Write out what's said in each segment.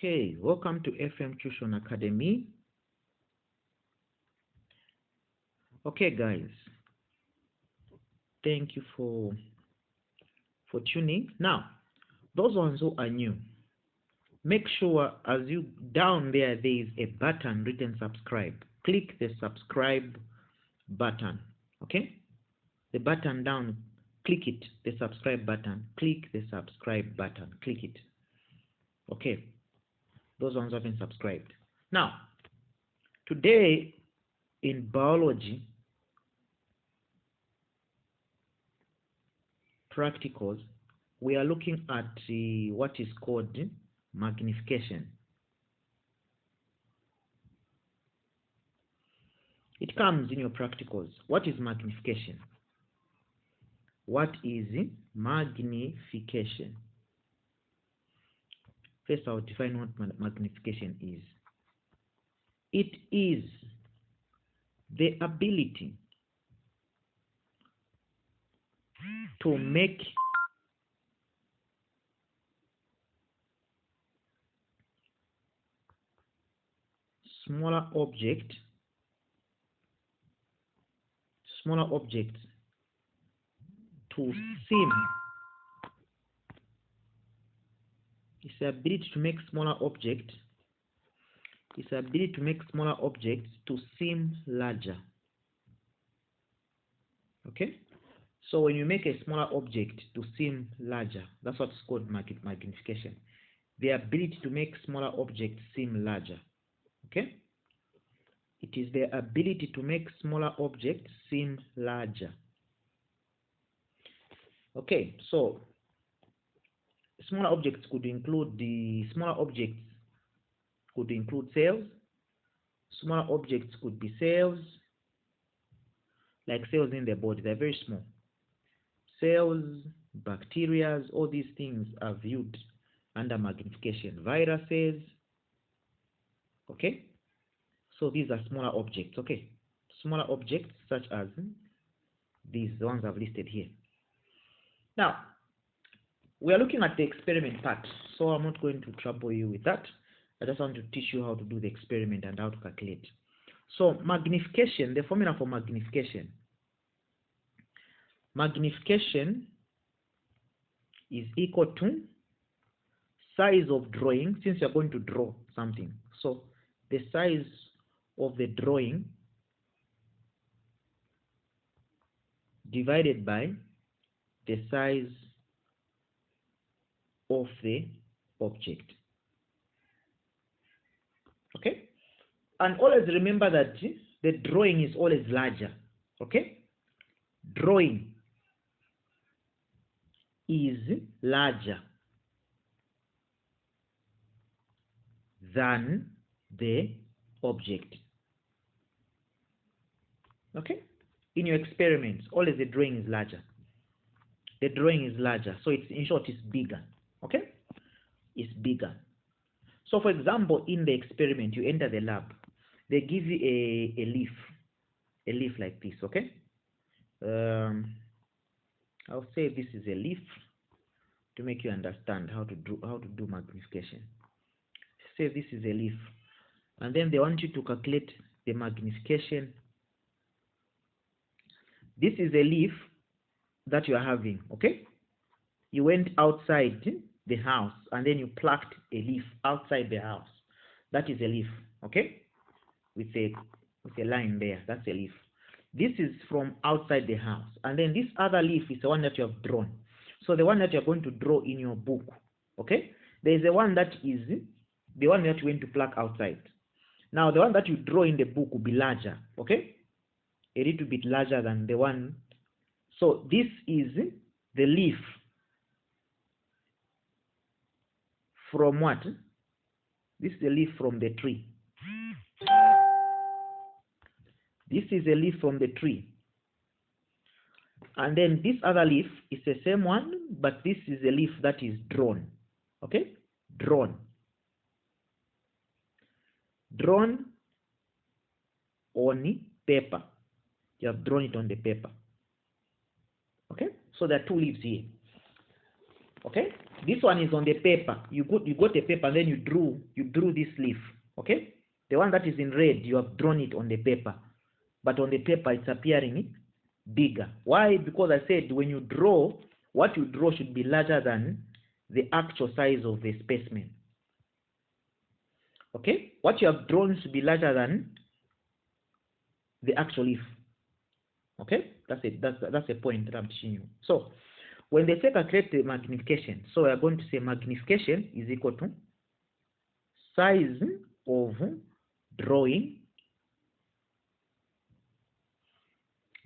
Okay, welcome to FM Tuition Academy. Okay, guys, thank you for tuning. Now, those ones who are new, make sure as you down there is a button written subscribe. Click the subscribe button. Okay, the button down, click it. The subscribe button. Click the subscribe button. Click it. Okay, those ones have been subscribed. Now, today in biology practicals, we are looking at what is called magnification. It comes in your practicals. What is magnification? What is magnification? First, I'll define what magnification is. It is the ability to make smaller objects to seem. It's the ability to make smaller objects. It's the ability to make smaller objects to seem larger. Okay? So when you make a smaller object to seem larger, that's what's called magnification. The ability to make smaller objects seem larger. Okay? It is the ability to make smaller objects seem larger. Okay, so smaller objects could include cells. Smaller objects could be cells, like cells in the body. They're very small. Cells, bacteria, all these things are viewed under magnification. Viruses. Okay, so these are smaller objects. Okay, smaller objects such as these ones I've listed here. Now, we are looking at the experiment part, so I'm not going to trouble you with that. I just want to teach you how to do the experiment and how to calculate. So magnification, the formula for magnification. Magnification is equal to size of drawing, since you're going to draw something. So the size of the drawing divided by the size of the object. Okay? And always remember that the drawing is always larger. Okay? Drawing is larger than the object. Okay? In your experiments, always the drawing is larger. The drawing is larger. So it's, in short, it's bigger. Okay? It's bigger. So for example, in the experiment, you enter the lab. They give you a leaf like this. Okay? I'll say this is a leaf to make you understand how to do magnification. Say this is a leaf, and then they want you to calculate the magnification. This is a leaf that you are having. Okay? You went outside the house and then you plucked a leaf outside the house. That is a leaf. Okay? With a line there. That's a leaf. This is from outside the house, and then this other leaf is the one that you have drawn. So the one that you're going to draw in your book, okay? There is the one that is the one that you went to pluck outside. Now the one that you draw in the book will be larger, okay? A little bit larger than the one. So this is the leaf from what? This is the leaf from the tree. This is a leaf from the tree. And then this other leaf is the same one, but this is a leaf that is drawn. Okay? Drawn. Drawn on paper. You have drawn it on the paper. Okay? So there are two leaves here. Okay? This one is on the paper. You got a paper, and then you drew this leaf. Okay? The one that is in red, you have drawn it on the paper. But on the paper, it's appearing bigger. Why? Because I said when you draw, what you draw should be larger than the actual size of the specimen. Okay? What you have drawn should be larger than the actual leaf. Okay? That's it. That's a point that I'm teaching you. So, when they say calculate the magnification, so we are going to say magnification is equal to size of drawing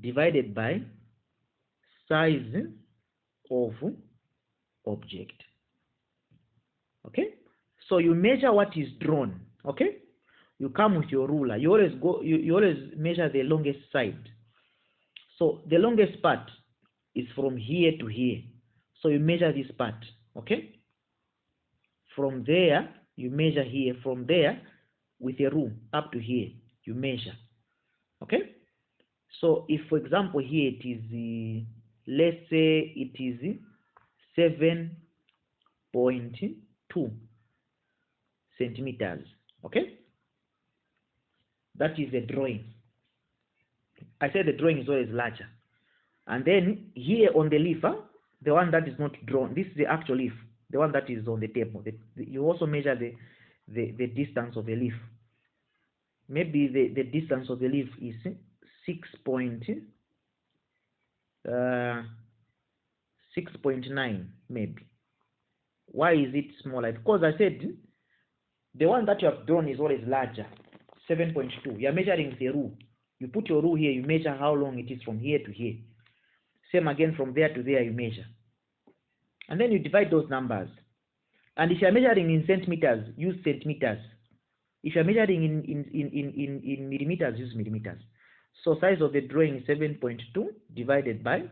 divided by size of object. Okay? So you measure what is drawn. Okay? You come with your ruler. You always measure the longest side. So the longest part is from here to here. So you measure this part. Okay? From there, you measure here. From there, with a rule up to here, you measure. Okay? So if, for example, here it is, let's say it is 7.2 centimeters. Okay? That is a drawing. I said the drawing is always larger. And then here on the leaf, the one that is not drawn, this is the actual leaf, the one that is on the table. You also measure the distance of the leaf. Maybe the distance of the leaf is 6.9 maybe. Why is it smaller? Because I said the one that you have drawn is always larger, 7.2. You are measuring with a rule. You put your rule here, you measure how long it is from here to here. Same again, from there to there, you measure. And then you divide those numbers. And if you are measuring in centimeters, use centimeters. If you are measuring in millimeters, use millimeters. So size of the drawing is 7.2 divided by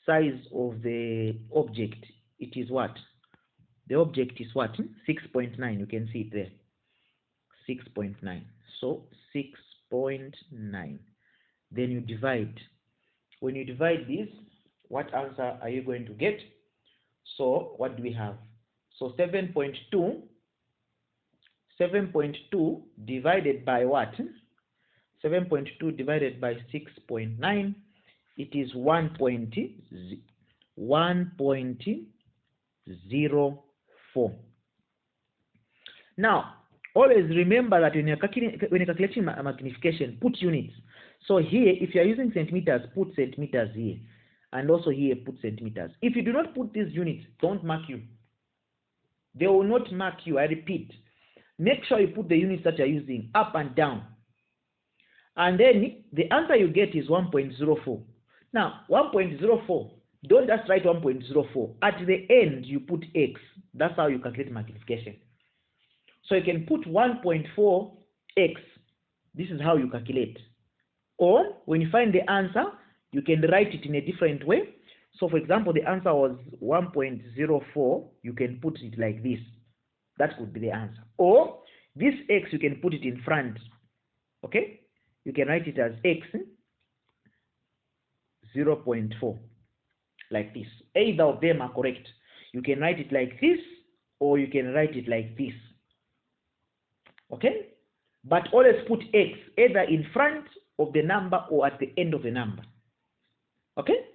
size of the object. It is what? The object is what? 6.9. You can see it there. 6.9. So 6.9. Then you divide. When you divide this, what answer are you going to get? So what do we have? So 7.2 divided by what? 7.2 divided by 6.9, it is 1.04. Now, always remember that when you're calculating magnification, put units. So here, if you are using centimeters, put centimeters here. And also here, put centimeters. If you do not put these units, don't mark you. They will not mark you. I repeat. Make sure you put the units that you're using up and down. And then the answer you get is 1.04. Now, 1.04, don't just write 1.04. At the end, you put x. That's how you calculate magnification. So you can put 1.4x. This is how you calculate. Or when you find the answer, you can write it in a different way. So for example, the answer was 1.04. You can put it like this. That would be the answer. Or this x, you can put it in front. Okay? You can write it as x 0.4. Like this. Either of them are correct. You can write it like this, or you can write it like this. Okay? But always put x either in front of the number or at the end of the number. Okay?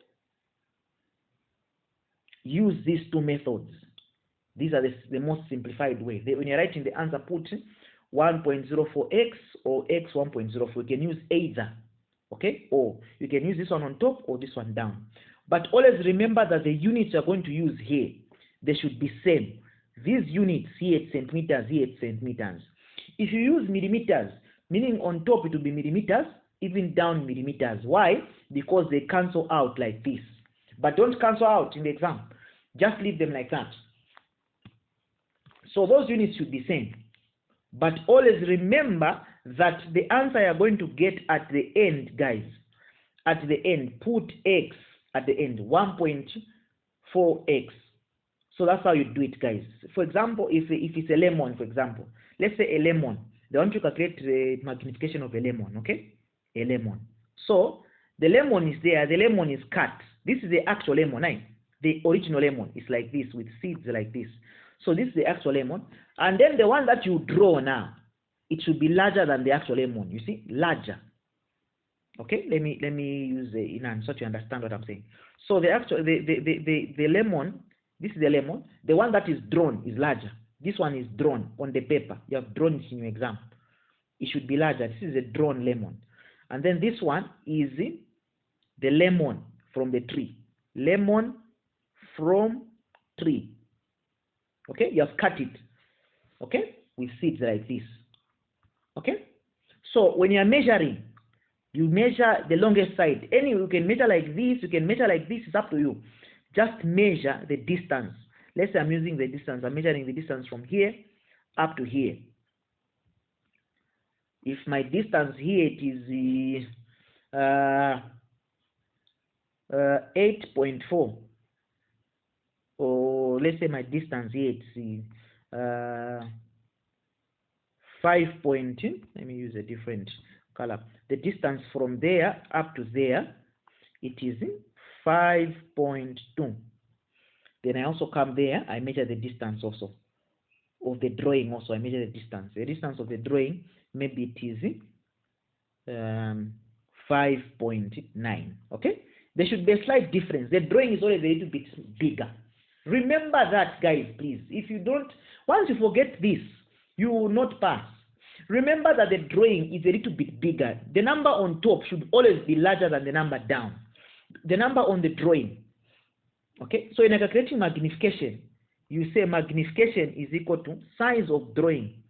Use these two methods. These are the most simplified way. When you're writing the answer, put 1.04x or x 1.04. You can use either. Okay? Or you can use this one on top or this one down. But always remember that the units you're going to use here, they should be same. These units here at centimeters, here at centimeters. If you use millimeters, meaning on top it will be millimeters, even down millimeters. Why? Because they cancel out like this. But don't cancel out in the exam. Just leave them like that. So those units should be same. But always remember that the answer you're going to get at the end, guys, at the end, put x at the end, 1.4x. So that's how you do it, guys. For example, if it's a lemon, for example, let's say a lemon. They want to calculate the magnification of a lemon, okay? A lemon. So the lemon is there. The lemon is cut. This is the actual lemon, right? The original lemon is like this, with seeds like this. So this is the actual lemon. And then the one that you draw now, it should be larger than the actual lemon. You see, larger. Okay, let me use the inland so you understand what I'm saying. So the actual the lemon, this is the lemon. The one that is drawn is larger. This one is drawn on the paper. You have drawn it in your exam. It should be larger. This is a drawn lemon. And then this one is the lemon from the tree. Lemon from tree. Okay, you have cut it. Okay, with seeds like this. Okay, so when you are measuring, you measure the longest side. Anyway, you can measure like this, you can measure like this, it's up to you. Just measure the distance. Let's say I'm using the distance. I'm measuring the distance from here up to here. If my distance here it is 8.4, or let's say my distance here it's 5 point, let me use a different color. The distance from there up to there, it is 5.2. Then I also come there, I measure the distance also of the drawing. Also I measure the distance. The distance of the drawing, maybe it is 5.9. Okay, there should be a slight difference. The drawing is always a little bit bigger. Remember that, guys, please. If you don't, once you forget this, you will not pass. Remember that the drawing is a little bit bigger. The number on top should always be larger than the number down. The number on the drawing. Okay, so in a calculating magnification, you say magnification is equal to size of drawing.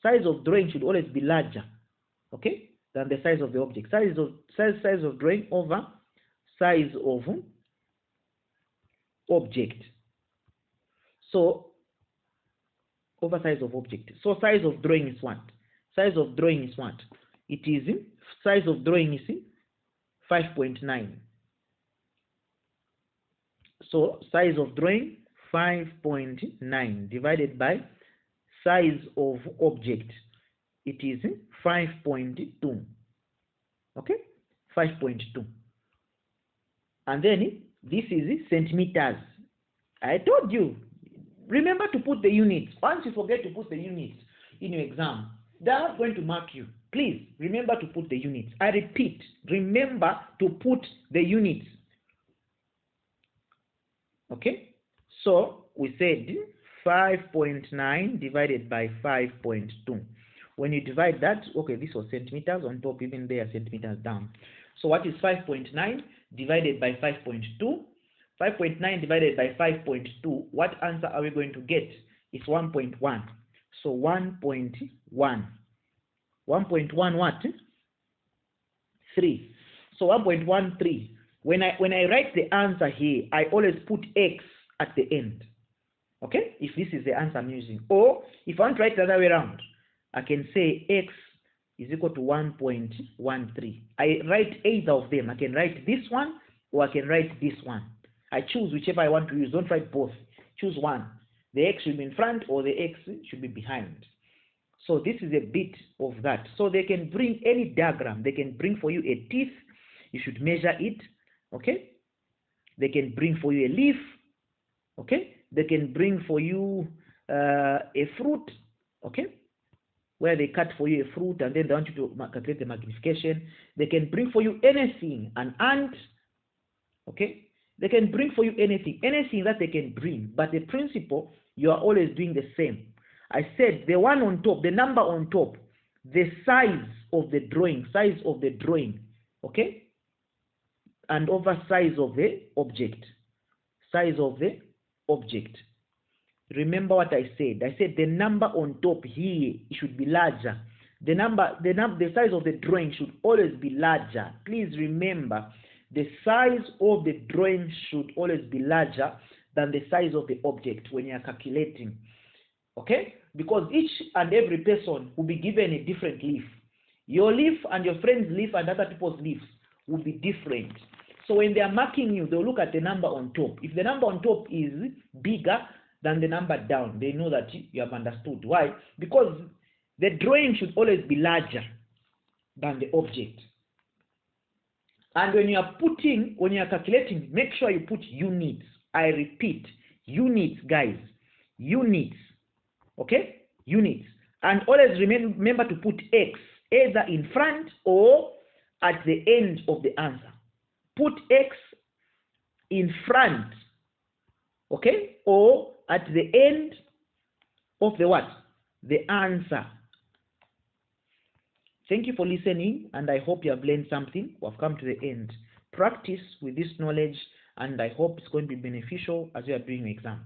Size of drawing should always be larger, okay, than the size of the object. Size of drawing over size of object. So over size of object. So size of drawing is what? Size of drawing is what? It is size of drawing is 5.9. So size of drawing 5.9 divided by size of object. It is 5.2. Okay, 5.2. And then this is centimeters. I told you. Remember to put the units. Once you forget to put the units in your exam, they are not going to mark you. Please remember to put the units. I repeat, remember to put the units. Okay, so we said 5.9 divided by 5.2. When you divide that, okay, this was centimeters on top, even there centimeters down. So what is 5.9 divided by 5.2? 5.9 divided by 5.2, what answer are we going to get? It's 1.1. So 1.1. 1.1 what? 3. So 1.13. When I write the answer here, I always put x at the end. Okay? If this is the answer I'm using. Or if I want to write the other way around, I can say x is equal to 1.13. I write either of them. I can write this one or I can write this one. I choose whichever I want to use. Don't write both. Choose one. The x should be in front or the x should be behind. So this is a bit of that. So they can bring any diagram. They can bring for you a teeth. You should measure it. Okay? They can bring for you a leaf. Okay? They can bring for you a fruit. Okay? Where they cut for you a fruit and then they want you to calculate the magnification. They can bring for you anything. An ant. Okay? They can bring for you anything that they can bring. But the principle, you are always doing the same. I said the one on top, the number on top, the size of the drawing, okay? And over size of the object. Size of the object. Remember what I said. I said the number on top here should be larger. The size of the drawing should always be larger. Please remember, the size of the drawing should always be larger than the size of the object when you are calculating. Okay? Because each and every person will be given a different leaf. Your leaf and your friend's leaf and other people's leaves will be different. So when they are marking you, they'll look at the number on top. If the number on top is bigger than the number down, they know that you have understood. Why? Because the drawing should always be larger than the object. And when you are calculating, make sure you put units I repeat, units, guys. Units. Okay? Units. And always remember to put X either in front or at the end of the answer. Put X in front, okay, or at the end of the what? The answer. Thank you for listening, and I hope you have learned something. We have come to the end. Practice with this knowledge, and I hope it's going to be beneficial as you are doing your exam.